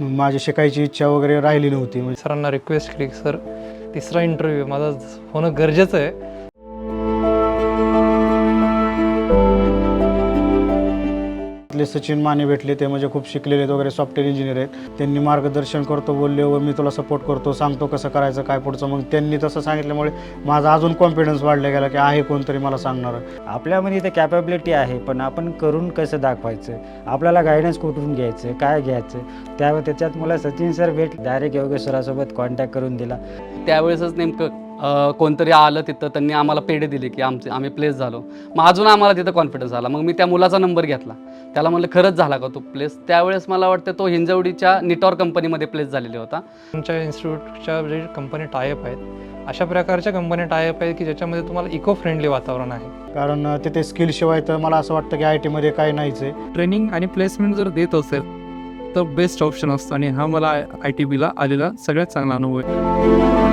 माझी शिकायची इच्छा वगैरे राहिली नव्हती. म्हणजे सरांना रिक्वेस्ट केली की सर तिसरा इंटरव्ह्यू माझा होणं गरजेचं आहे. सचिन माने भेटले, ते म्हणजे खूप शिकलेले आहेत वगैरे, सॉफ्टवेअर इंजिनियर आहेत. त्यांनी मार्गदर्शन करतो बोलले व मी तुला सपोर्ट करतो, सांगतो कसं करायचं काय पुढचं. मग त्यांनी तसं सांगितल्यामुळे माझा अजून कॉन्फिडन्स वाढला गेला की आहे कोणतरी मला सांगणार. आपल्यामध्ये इथे कॅपॅबिलिटी आहे, पण आपण करून कसं दाखवायचं, आपल्याला गायडन्स कुठून घ्यायचं, काय घ्यायचं, त्याच्यात मला सचिन सर डायरेक्ट योगेश सरासोबत कॉन्टॅक्ट करून दिला. त्यावेळेसच नेमकं कोणतरी आलं तिथं, त्यांनी आम्हाला पेढे दिले की आम्ही प्लेस झालो. मग अजून आम्हाला तिथं कॉन्फिडन्स आला. मग मी त्या मुलाचा नंबर घेतला, त्याला म्हणलं खरंच झाला का तो प्लेस. त्यावेळेस मला वाटतं तो हिंजवडीच्या निटॉर कंपनीमध्ये प्लेस झालेले होता. तुमच्या इन्स्टिट्यूटच्या जे कंपनी टायअप आहेत अशा प्रकारच्या कंपनी टायअप आहेत की ज्याच्यामध्ये तुम्हाला इको फ्रेंडली वातावरण आहे. कारण तिथे स्किलशिवाय तर मला असं वाटतं की IT मध्ये काही नाहीच आहे. ट्रेनिंग आणि प्लेसमेंट जर देत असेल तर बेस्ट ऑप्शन असतं आणि हा मला ITBला आलेला सगळ्यात चांगला अनुभव आहे.